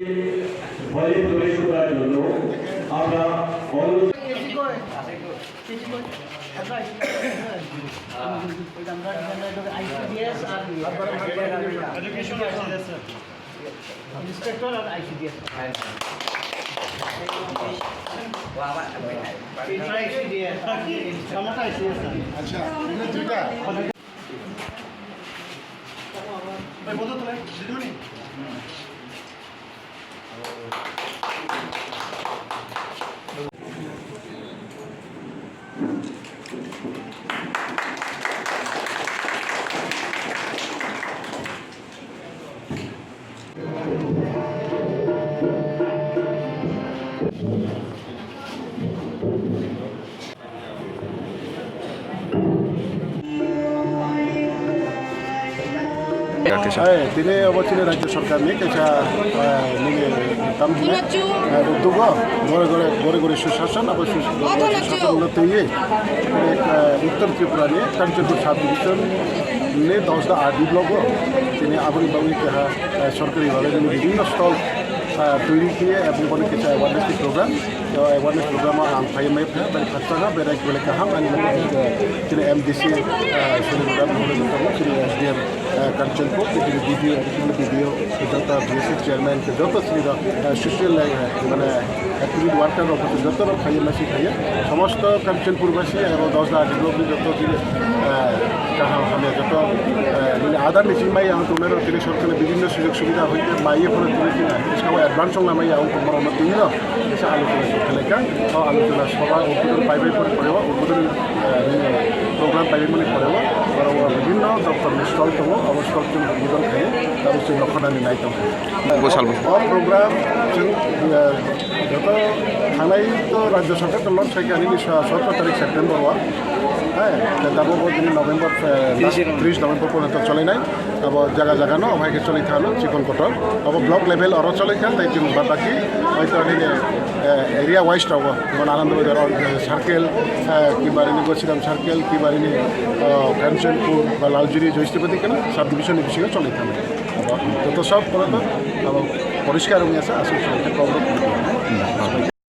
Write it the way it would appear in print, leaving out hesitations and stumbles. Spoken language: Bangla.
ভয়ে তৈরি করার জন্য আমরা ইন্সপেক্টর আর আইসিডিএস আচ্ছা দুইটা বলতো তোলা দিদিমণি Tine obotine rajya sarkar ni kecha nige tamne dugo gore sushashan abo sushashan unnati ye ek uttar tripura ni Kanchanpur sub-division ne 10টা আরডি ব্লক তিনি আবুল কেহা সরকারি ভাবে বিভিন্ন স্টল তৈরি কিয়ে এবং বলে কিছু অ্যাওয়ারনেস প্রোগ্রাম অ্যাওয়ারনেস প্রোগ্রাম আং ফাইমাই বাই খাতনা বেরাই বলে কাহাম আনি তিনি এমডিসি সুনির্বাণ হলে তিনি এসডিএম Kanchanpur তিনি বিডিও যত বিএসসি চেয়ারম্যান যত শ্রী সোশ্যাল মানে অ্যাক্টিভিটি ওয়ার্কার যত খাইয়ে মাসি খাইয়ে সমস্ত কাঞ্চনপুরবাসী এবং 10টা আরডি ব্লক যত তিনি কাহাম আমি যত মানে আদার নিচিমাই আং তোমের তিনি সরকারের বিভিন্ন সুযোগ সুবিধা হইতে মাইয়ে ফলে তিনি কিনা সবাই অ্যাডভান্স নামাই আং তোমার উন্নতি ন এসে আলোচনা সরকারেকা আলোচনা সবাই উদ্বোধন পাইবাই পরে পড়েব উদ্বোধন প্রোগ্রাম পাইবাই মানে পড়েব বিভিন্ন দপ্তর স্টল দङ अब स्टल जों उद्বোधन खायो दा जों लखनानै नायदों प्रग्राम जों যত थांनाय राज्य सरकार लंच खायखानि 17 तारिख सेप्टेम्बर হ্যাঁ তারপর দিন নভেম্বর 30 নভেম্বর পর্যন্ত চলে নাই अब জায়গা জায়গা ন অভাইকে চলে থাকলো চিকন কটল अब ব্লক লেভেল আরও চলে খান তাই জন্য বাকি হয়তো এরিয়া ওয়াইজ রব যেমন আনন্দবাজার সার্কেল কিংবা গছিরাম সার্কেল কিংবা কাঞ্চনপুর বা লালজুরি জয়শ্রীপতি কেন সাব ডিভিশনের বিষয়ে চলে থাকে যত সব পর্যন্ত পরিষ্কার হয়ে আছে আসলে খবর